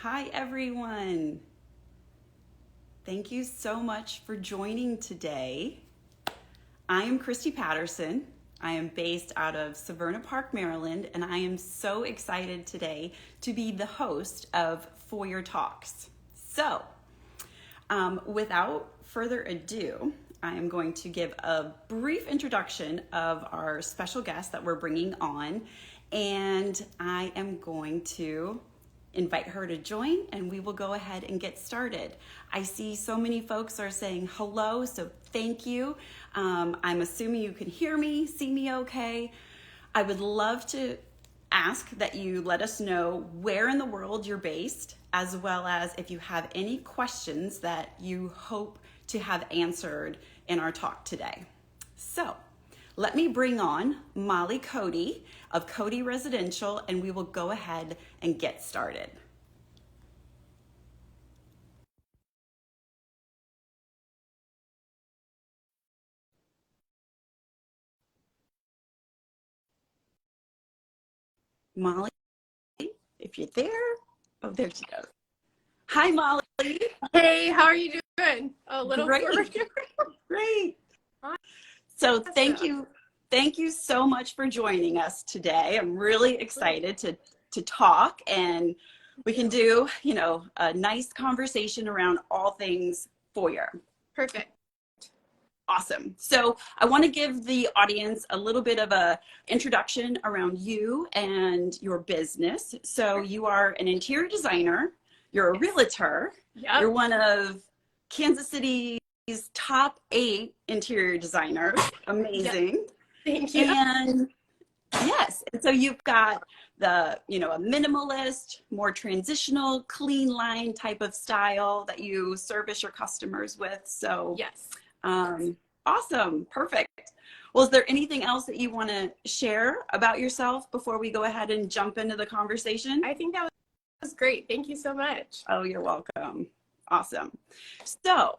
Hi, everyone. Thank you so much for joining today. I am Christy Patterson. I am based out of Severna Park, Maryland, and I am so excited today to be the host of Foyr Talks. So, without further ado, I am going to give a brief introduction of our special guest that we're bringing on, and I am going to invite her to join, and we will go ahead and get started. I see so many folks are saying hello, so thank you. I'm assuming you can hear me, see me okay. I would love to ask that you let us know where in the world you're based, as well as if you have any questions that you hope to have answered in our talk today. So let me bring on Molly Cody of Cody Residential, and we will go ahead and get started. Molly, if you're there. Oh, there she goes. Hi, Molly. Hey, how are you doing? A little Great. forward. Great. So thank you so much for joining us today. I'm really excited to talk, and we can do, a nice conversation around all things Foyr. Perfect. Awesome. So I want to give the audience a little bit of a introduction around you and your business. So you are an interior designer, you're a realtor, Yep. you're one of Kansas City's top 8 interior designers. Amazing. Yep. Thank you. And yes, and so you've got a minimalist, more transitional, clean line type of style that you service your customers with. So Yes. Awesome. Perfect. Well, is there anything else that you want to share about yourself before we go ahead and jump into the conversation? I think that was great. Thank you so much. Oh, you're welcome. Awesome. So,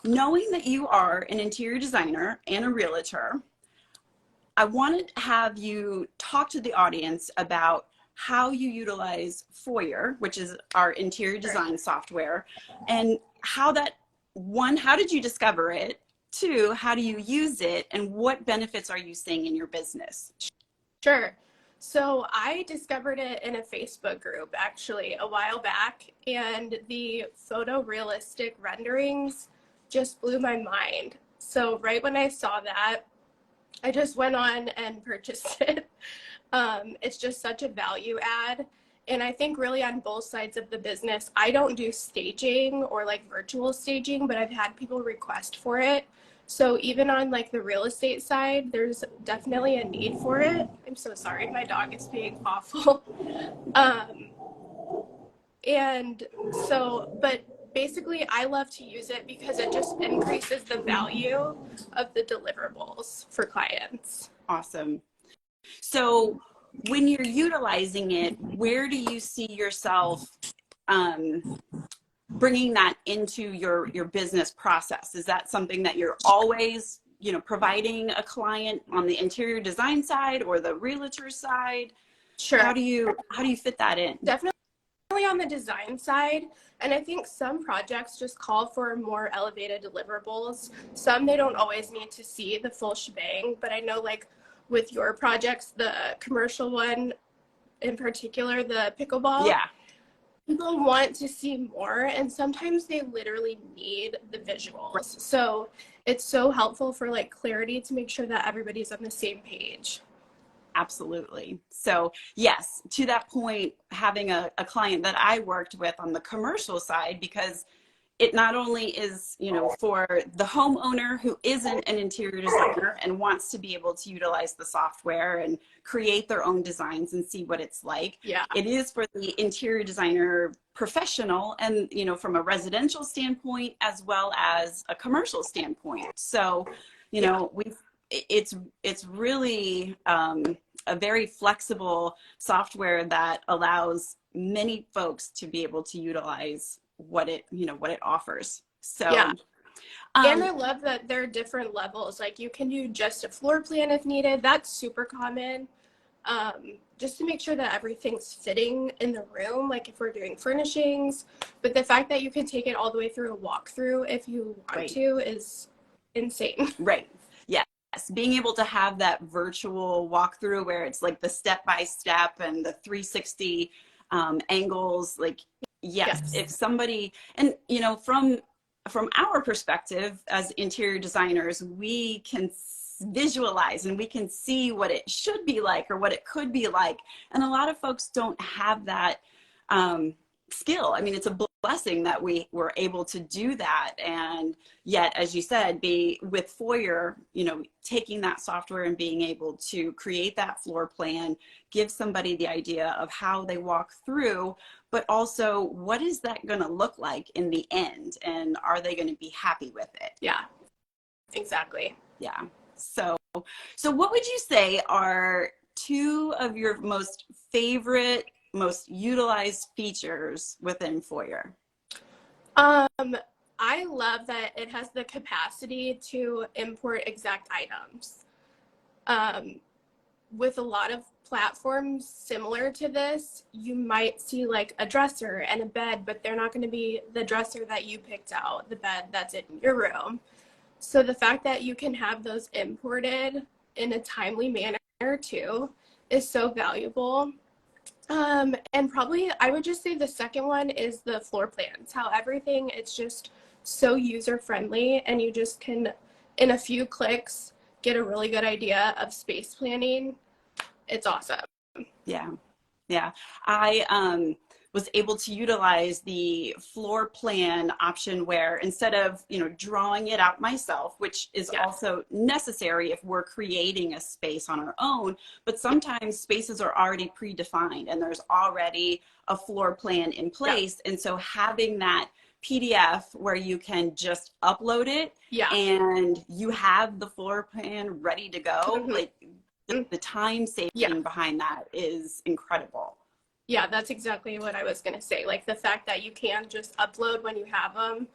knowing that you are an interior designer and a realtor, I wanted to have you talk to the audience about how you utilize Foyr, which is our interior design software, and how did you discover it? 2, how do you use it, and what benefits are you seeing in your business? Sure. So I discovered it in a Facebook group actually a while back, and the photorealistic renderings just blew my mind. So right when I saw that, I just went on and purchased it. It's just such a value add. And I think really on both sides of the business, I don't do staging or like virtual staging, but I've had people request for it. So even on like the real estate side, there's definitely a need for it. I'm so sorry, my dog is being awful. But basically I love to use it because it just increases the value of the deliverables for clients. Awesome. So when you're utilizing it, where do you see yourself bringing that into your business process? Is that something that you're always, providing a client on the interior design side or the realtor side? Sure. How do you fit that in? Definitely on the design side. And I think some projects just call for more elevated deliverables. Some they don't always need to see the full shebang, but I know like with your projects, the commercial one in particular, the pickleball. Yeah. People want to see more, and sometimes they literally need the visuals. So it's so helpful for like clarity to make sure that everybody's on the same page. Absolutely. So yes, to that point, having a client that I worked with on the commercial side, because it not only is, for the homeowner who isn't an interior designer and wants to be able to utilize the software and create their own designs and see what it's like. Yeah. It is for the interior designer professional and, from a residential standpoint as well as a commercial standpoint. So, it's really a very flexible software that allows many folks to be able to utilize what it offers. So yeah. And I love that there are different levels. Like you can do just a floor plan if needed. That's super common. just to make sure that everything's fitting in the room, like if we're doing furnishings. But the fact that you can take it all the way through a walkthrough if you want to is insane. Right. Yes. Being able to have that virtual walkthrough where it's like the step-by-step and the 360 angles, like, yes, if somebody, and you know, from our perspective as interior designers, we can visualize and we can see what it should be like or what it could be like. And a lot of folks don't have that skill. I mean, it's a blessing that we were able to do that. And yet, as you said, be with Foyr, you know, taking that software and being able to create that floor plan, give somebody the idea of how they walk through, but also what is that going to look like in the end? And are they going to be happy with it? Yeah, exactly. Yeah. So what would you say are two of your most favorite, most utilized features within Foyr? I love that it has the capacity to import exact items. With a lot of platforms similar to this, you might see like a dresser and a bed, but they're not going to be the dresser that you picked out, the bed that's in your room. So the fact that you can have those imported in a timely manner too is so valuable. And probably I would just say the second one is the floor plans, how everything, it's just so user friendly and you just can, in a few clicks, get a really good idea of space planning. It's awesome. Yeah. Yeah. I was able to utilize the floor plan option where instead of, you know, drawing it out myself, which is also necessary if we're creating a space on our own, but sometimes spaces are already predefined and there's already a floor plan in place. And so having that PDF where you can just upload it and you have the floor plan ready to go, like the time saving behind that is incredible. Yeah, that's exactly what I was going to say. Like the fact that you can just upload when you have them,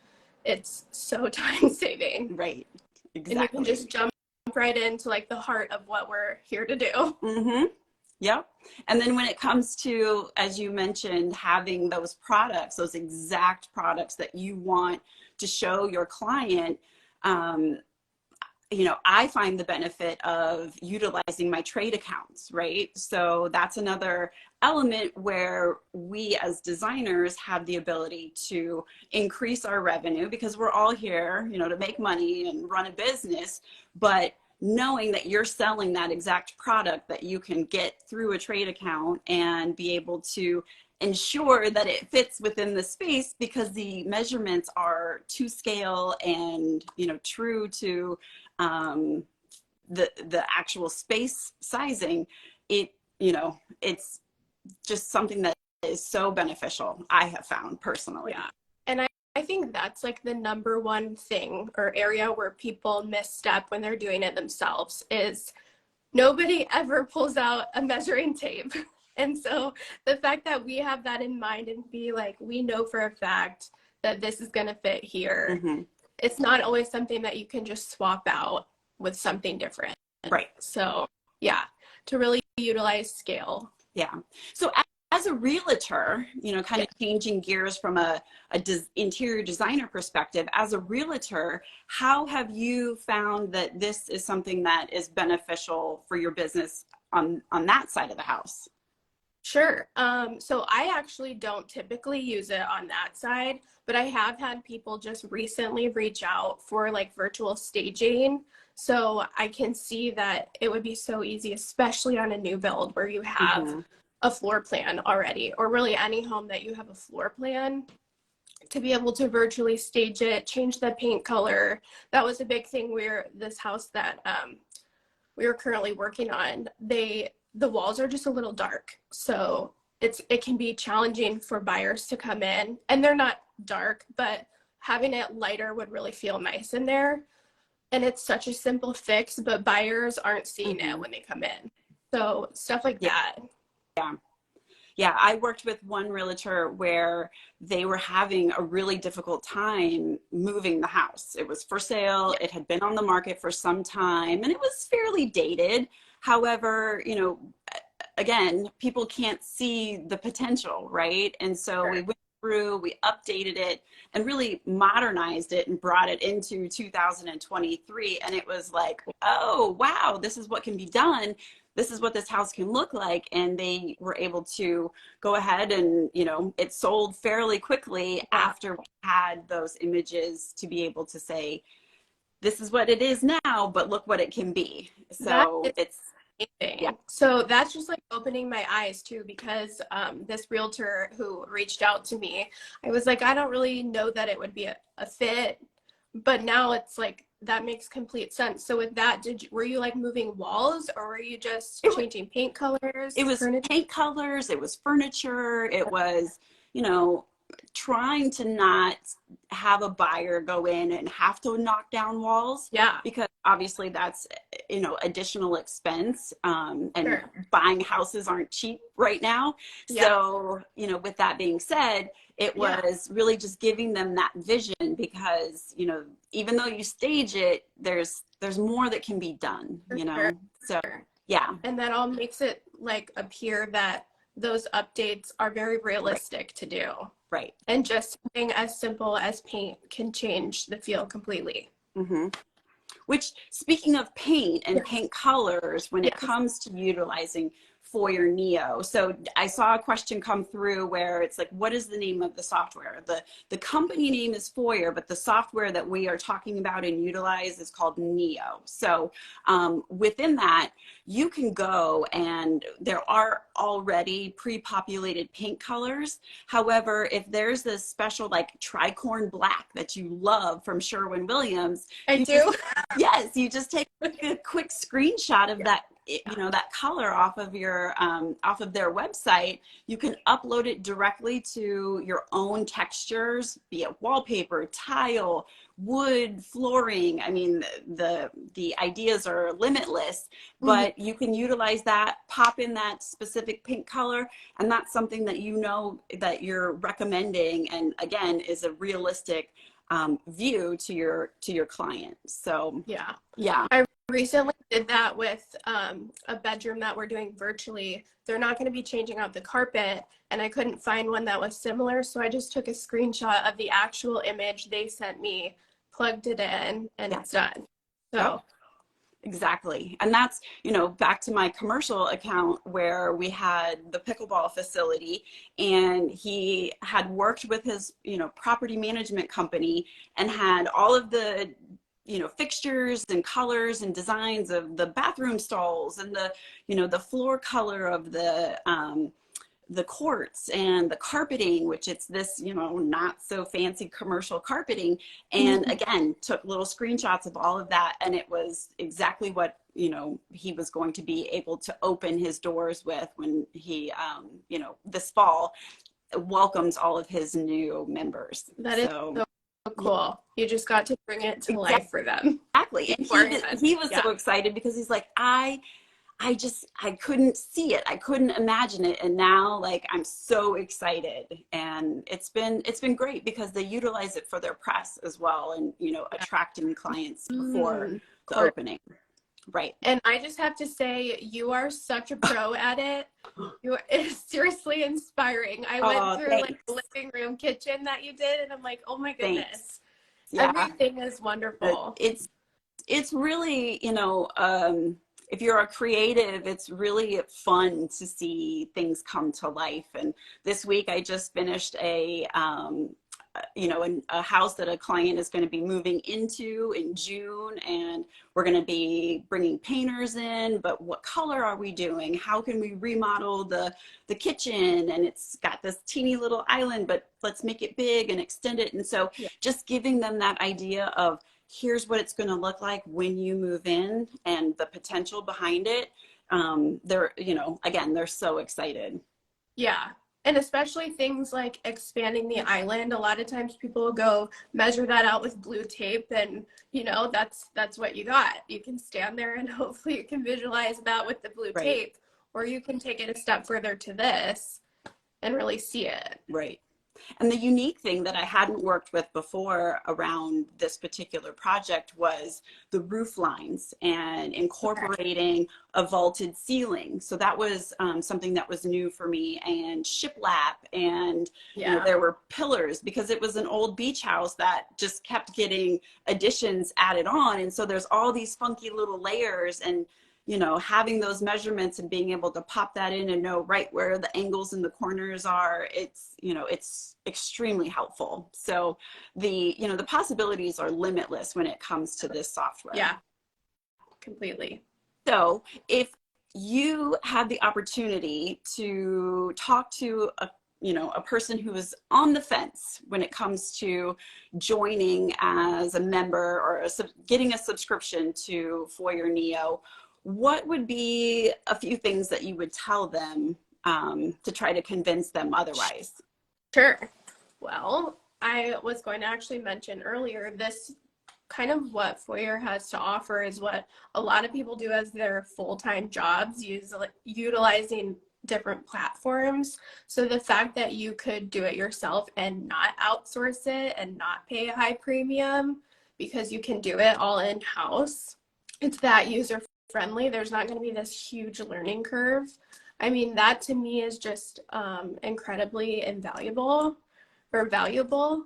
it's so time saving. Right. Exactly. And you can just jump right into like the heart of what we're here to do. Mm-hmm. Yep. And then when it comes to, as you mentioned, having those products, those exact products that you want to show your client, you know, I find the benefit of utilizing my trade accounts, right? So that's another element where we as designers have the ability to increase our revenue because we're all here, you know, to make money and run a business, but knowing that you're selling that exact product that you can get through a trade account and be able to ensure that it fits within the space because the measurements are to scale and, you know, true to the actual space sizing, it, you know, it's just something that is so beneficial, I have found personally. Yeah. And I think that's like the number one thing or area where people misstep when they're doing it themselves is nobody ever pulls out a measuring tape. And so the fact that we have that in mind and be like, we know for a fact that this is going to fit here. It's not always something that you can just swap out with something different. Right. So yeah, to really utilize scale. Yeah. So as a realtor, you know, kind of changing gears from a interior designer perspective, as a realtor, how have you found that this is something that is beneficial for your business on that side of the house? Sure. So I actually don't typically use it on that side, but I have had people just recently reach out for like virtual staging. So I can see that it would be so easy, especially on a new build where you have a floor plan already, or really any home that you have a floor plan, to be able to virtually stage it, change the paint color. That was a big thing where this house that we are currently working on, the walls are just a little dark. So it can be challenging for buyers to come in, and they're not dark, but having it lighter would really feel nice in there. And it's such a simple fix, but buyers aren't seeing it when they come in. So stuff like that. Yeah. Yeah, I worked with one realtor where they were having a really difficult time moving the house. It was for sale. It had been on the market for some time and it was fairly dated. However, you know, again, people can't see the potential, right? And so we went through, we updated it and really modernized it and brought it into 2023. And it was like, oh, wow, this is what can be done. This is what this house can look like. And they were able to go ahead and, you know, it sold fairly quickly after we had those images to be able to say, this is what it is now, but look what it can be. So it's amazing. yeah. So that's just like opening my eyes too, because this realtor who reached out to me, I was like, I don't really know that it would be a fit, but now it's like that makes complete sense. So with that, were you like moving walls, or were you just changing paint colors? It was paint colors, it was furniture, it was, you know, trying to not have a buyer go in and have to knock down walls. Yeah. Because obviously that's, you know, additional expense. And buying houses aren't cheap right now. Yeah. So, you know, with that being said, it was really just giving them that vision, because, you know, even though you stage it, there's more that can be done, you know? So, yeah. And that all makes it like appear that those updates are very realistic to do. Right. And just something as simple as paint can change the feel completely. Mm-hmm. Which, speaking of paint and paint colors, when it comes to utilizing Foyr Neo. So I saw a question come through where it's like, what is the name of the software? The company name is Foyr, but the software that we are talking about and utilize is called Neo. So within that, you can go and there are already pre-populated paint colors. However, if there's this special like tricorn black that you love from Sherwin-Williams, yes, you just take a quick screenshot of that, you know, that color off of your off of their website. You can upload it directly to your own textures, be it wallpaper, tile, wood, flooring. I mean, the ideas are limitless, but you can utilize that, pop in that specific pink color, and that's something that you know that you're recommending, and again is a realistic view to your client. So yeah. I recently did that with a bedroom that we're doing virtually. They're not going to be changing out the carpet, and I couldn't find one that was similar, so I just took a screenshot of the actual image they sent me, plugged it in, and it's done. So exactly. And that's, you know, back to my commercial account where we had the pickleball facility, and he had worked with his, you know, property management company and had all of the, you know, fixtures and colors and designs of the bathroom stalls and the, you know, the floor color of the courts and the carpeting, which it's this, you know, not so fancy commercial carpeting. And again, took little screenshots of all of that. And it was exactly what, you know, he was going to be able to open his doors with when he, you know, this fall welcomes all of his new members. That is so cool. You just got to bring it to life for them. Exactly. And he was so excited because he's like, I couldn't see it. I couldn't imagine it. And now like, I'm so excited. And it's been great because they utilize it for their press as well. And, you know, attracting clients before the opening. Right. And I just have to say, you are such a pro at it. It's seriously inspiring. I went through like the living room kitchen that you did, and I'm like, oh my goodness. Yeah. Everything is wonderful. It's really, you know, if you're a creative, it's really fun to see things come to life. And this week I just finished a house that a client is going to be moving into in June, and we're going to be bringing painters in, but what color are we doing? How can we remodel the kitchen? And it's got this teeny little island, but let's make it big and extend it. And so just giving them that idea of here's what it's going to look like when you move in and the potential behind it. They're, you know, again, they're so excited. Yeah. And especially things like expanding the island. A lot of times people will go measure that out with blue tape, and you know, that's what you got. You can stand there and hopefully you can visualize that with the blue tape, or you can take it a step further to this and really see it. Right. And the unique thing that I hadn't worked with before around this particular project was the roof lines and incorporating a vaulted ceiling. So that was something that was new for me, and shiplap, and you know, Yeah. there were pillars because it was an old beach house that just kept getting additions added on. And so there's all these funky little layers, and you know, having those measurements and being able to pop that in and know right where the angles and the corners are, it's, you know, it's extremely helpful. So the, you know, the possibilities are limitless when it comes to this software. Yeah, completely. So if you had the opportunity to talk to a, you know, a person who is on the fence when it comes to joining as a member or getting a subscription to Foyr Neo, what would be a few things that you would tell them to try to convince them otherwise? Sure. Well, I was going to actually mention earlier, this kind of what Foyr has to offer is what a lot of people do as their full-time jobs, utilizing different platforms. So the fact that you could do it yourself and not outsource it and not pay a high premium because you can do it all in-house, it's that user friendly. There's not going to be this huge learning curve. I mean, that to me is just incredibly invaluable or valuable.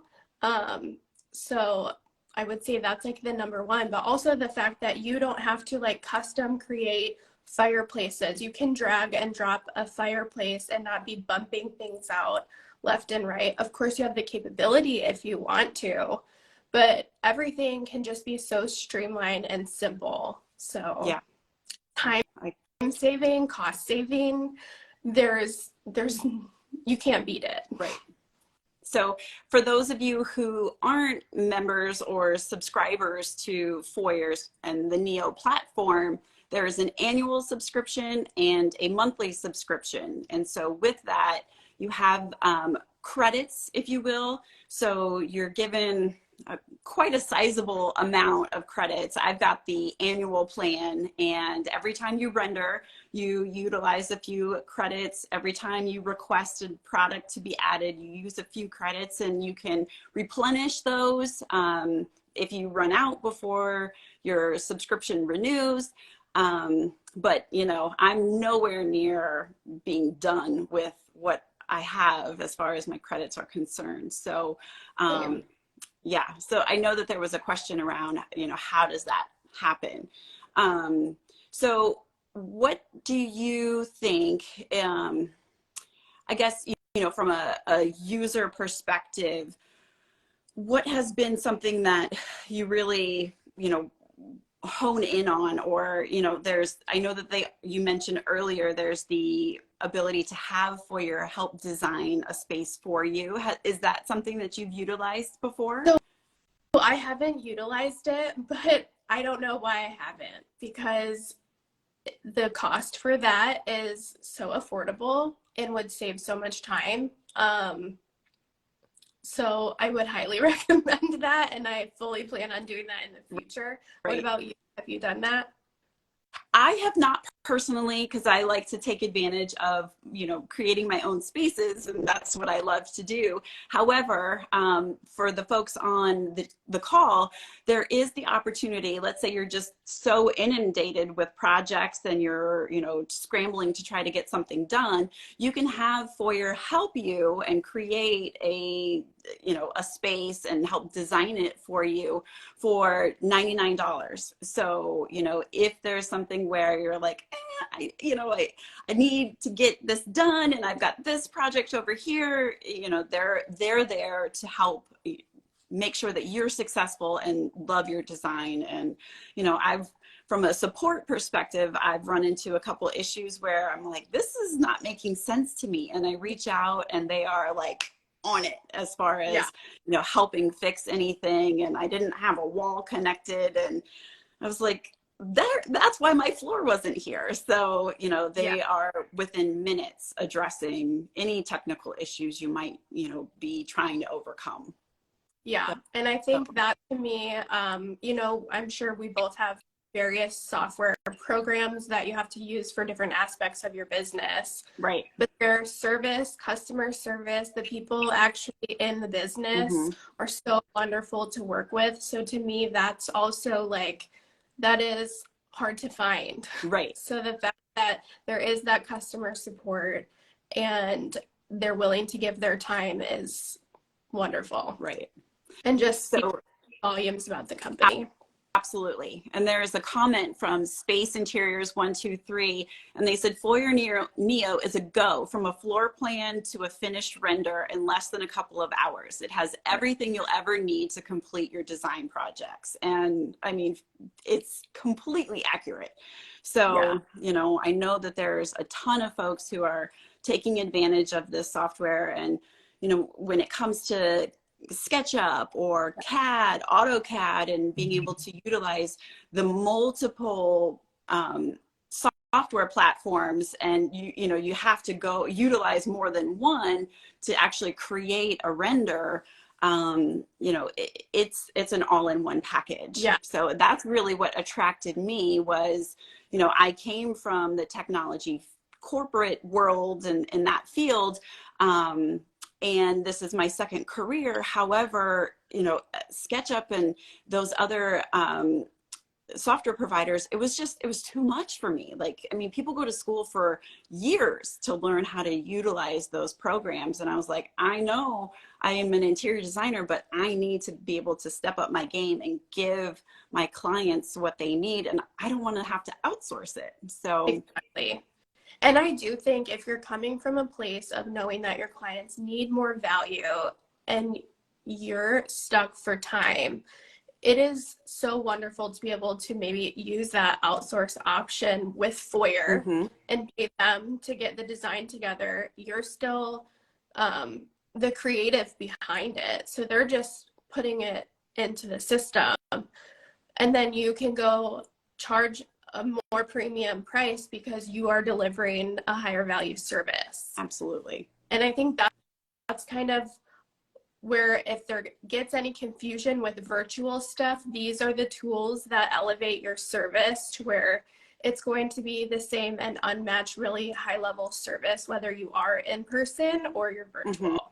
So I would say that's like the number one, but also the fact that you don't have to like custom create fireplaces. You can drag and drop a fireplace and not be bumping things out left and right. Of course, you have the capability if you want to, but everything can just be so streamlined and simple. So Yeah. time saving, cost saving, there's you can't beat it. Right. So for those of you who aren't members or subscribers to Foyr's and the Neo platform, there is an annual subscription and a monthly subscription. And so with that, you have credits, if you will. So you're given quite a sizable amount of credits. I've got the annual plan, and every time you render, you utilize a few credits. Every time you request a product to be added, you use a few credits, and you can replenish those if you run out before your subscription renews. But you know, I'm nowhere near being done with what I have as far as my credits are concerned. So yeah, so I know that there was a question around, you know, how does that happen? So what do you think, I guess, you know, from a user perspective, what has been something that you really, you know, hone in on? Or, you know, there's, I know that you mentioned earlier, there's the ability to have Foyr help design a space for you. Is that something that you've utilized before? So I haven't utilized it, but I don't know why I haven't, because the cost for that is so affordable and would save so much time. So I would highly recommend that, and I fully plan on doing that in the future. Right. What about you? Have you done that? I have not personally, because I like to take advantage of, you know, creating my own spaces, and that's what I love to do. However, for the folks on the call, there is the opportunity. Let's say you're just so inundated with projects and you're, you know, scrambling to try to get something done. You can have Foyr help you and create a, you know, a space and help design it for you for $99. So, you know, if there's something where you're like, I need to get this done, and I've got this project over here, you know, they're there to help make sure that you're successful and love your design. And, you know, from a support perspective, I've run into a couple issues where I'm like, this is not making sense to me. And I reach out and they are like on it as far as, you know, helping fix anything. And I didn't have a wall connected. And I was like, that's why my floor wasn't here. So, you know, they are within minutes addressing any technical issues you might, you know, be trying to overcome. Yeah. And I think that to me, you know, I'm sure we both have various software programs that you have to use for different aspects of your business. Right. But their service, customer service, the people actually in the business are so wonderful to work with. So to me, that's also like, that is hard to find. Right. So the fact that there is that customer support and they're willing to give their time is wonderful. Right. And just So volumes about the company. absolutely. And there is a comment from Space Interiors 123, and they said Foyr Neo is a go from a floor plan to a finished render in less than a couple of hours. It has everything you'll ever need to complete your design projects. And I mean, it's completely accurate. So, you know, I know that there's a ton of folks who are taking advantage of this software. And, you know, when it comes to SketchUp or CAD, AutoCAD, and being able to utilize the multiple software platforms, and you know, you have to go utilize more than one to actually create a render. You know, it's an all-in-one package. Yeah. So that's really what attracted me was, you know, I came from the technology corporate world and in that field. And this is my second career. However, you know, SketchUp and those other software providers, it was too much for me. Like, I mean, people go to school for years to learn how to utilize those programs. And I was like, I know I am an interior designer, but I need to be able to step up my game and give my clients what they need. And I don't want to have to outsource it. So exactly. And I do think if you're coming from a place of knowing that your clients need more value and you're stuck for time, it is so wonderful to be able to maybe use that outsource option with Foyr and pay them to get the design together. You're still the creative behind it. So they're just putting it into the system. And then you can go charge a more premium price because you are delivering a higher value service. absolutely. And I think that's kind of where, if there gets any confusion with virtual stuff, these are the tools that elevate your service to where it's going to be the same and unmatched, really high level service, whether you are in person or you're virtual.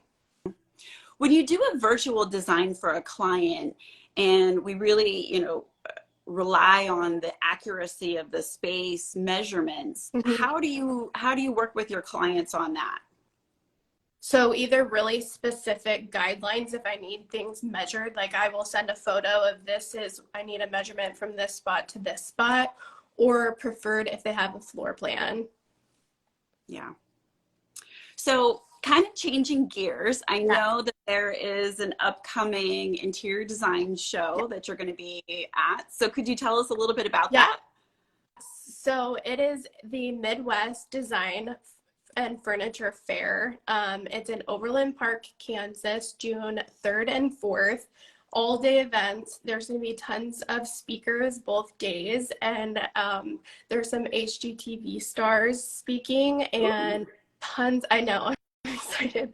When you do a virtual design for a client, and we really, you know, rely on the accuracy of the space measurements, how do you work with your clients on that? So either really specific guidelines, if I need things measured, like I will send a photo of I need a measurement from this spot to this spot, or preferred if they have a floor plan. Yeah. So kind of changing gears, I know that there is an upcoming interior design show that you're going to be at. So could you tell us a little bit about that? So it is the Midwest Design and Furniture Fair. It's in Overland Park, Kansas, June 3rd and 4th. All day events. There's going to be tons of speakers both days, and there's some HGTV stars speaking, and tons, I know, I'm excited,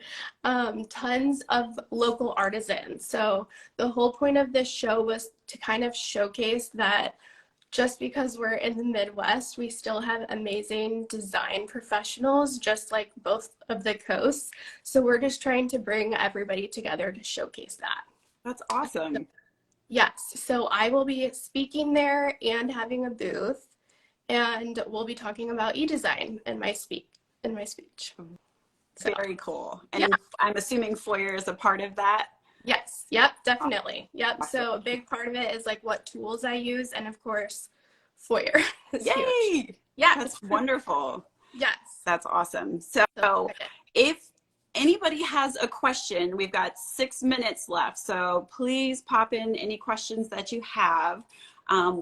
tons of local artisans. So the whole point of this show was to kind of showcase that just because we're in the Midwest, we still have amazing design professionals, just like both of the coasts. So we're just trying to bring everybody together to showcase that. That's awesome. Yes. So I will be speaking there and having a booth, and we'll be talking about e-design in my speech. So, very cool. And I'm assuming Foyr is a part of that. Yes. Yep. Definitely. Yep. Awesome. So a big part of it is like what tools I use, and of course, Foyr. Yay! Yeah. That's wonderful. Yes. That's awesome. So if anybody has a question, we've got 6 minutes left. So please pop in any questions that you have.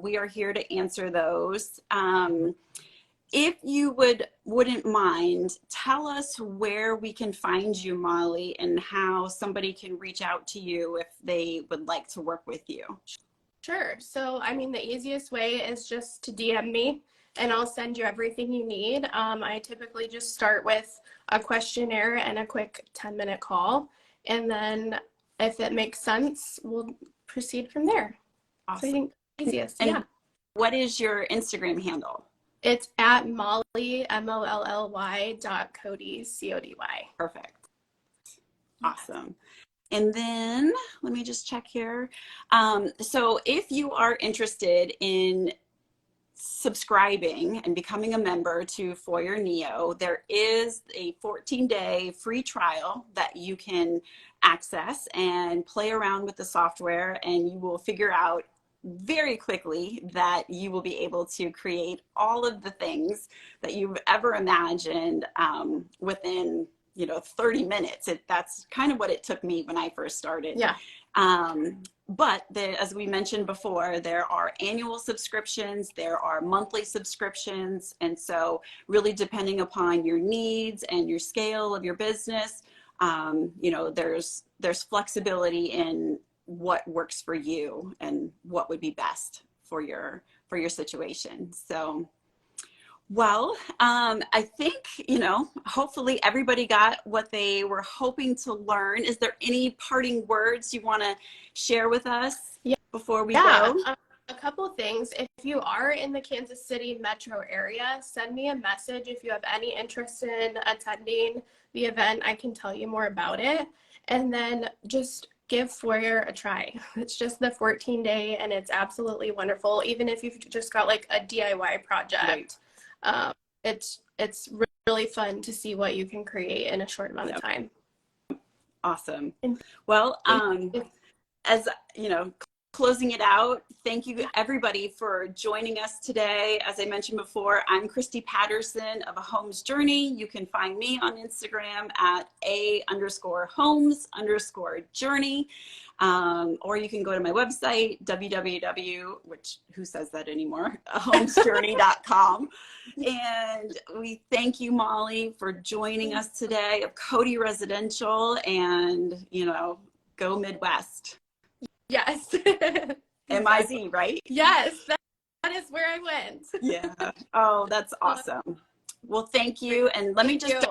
We are here to answer those. If you wouldn't mind, tell us where we can find you, Molly, and how somebody can reach out to you if they would like to work with you. Sure. So, I mean, the easiest way is just to DM me, and I'll send you everything you need. I typically just start with a questionnaire and a quick 10-minute call. And then if it makes sense, we'll proceed from there. Awesome. So I think easiest. And yeah. what is your Instagram handle? It's at Molly, MOLLY .Cody, CODY. Perfect. Awesome. And then let me just check here. So if you are interested in subscribing and becoming a member to Foyr Neo, there is a 14-day free trial that you can access and play around with the software, and you will figure out very quickly that you will be able to create all of the things that you've ever imagined within 30 minutes. That's kind of what it took me when I first started. Yeah. But as we mentioned before, there are annual subscriptions, there are monthly subscriptions. And so really depending upon your needs and your scale of your business, there's flexibility in what works for you and what would be best for your situation. So, well, I think, hopefully everybody got what they were hoping to learn. Is there any parting words you want to share with us before we go? A couple of things. If you are in the Kansas City metro area, send me a message if you have any interest in attending the event. I can tell you more about it. And then just give Foyr a try. It's just the 14-day and it's absolutely wonderful. Even if you've just got like a DIY project, it's really fun to see what you can create in a short amount of time. Awesome. Well, as closing it out, thank you everybody for joining us today. As I mentioned before, I'm Christy Patterson of A Home's Journey. You can find me on Instagram at _homes_journey. Or you can go to my website, who says that anymore, homesjourney.com. And we thank you, Molly, for joining us today of Cody Residential, and, go Midwest. Yes. MIZ, right? Yes, that is where I went. Yeah. Oh, that's awesome. Well, thank you. And let me just,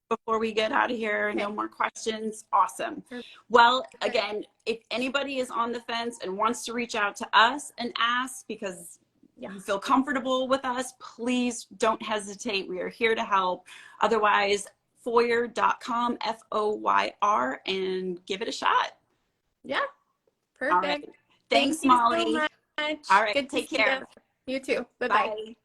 before we get out of here, no more questions. Awesome. Well, again, if anybody is on the fence and wants to reach out to us and ask because you feel comfortable with us, please don't hesitate. We are here to help. Otherwise, foyr.com, Foyr, and give it a shot. Yeah. Perfect. All right. Thanks, Molly. Thank you so much. All right. Good Take care. You too. Bye-bye. Bye.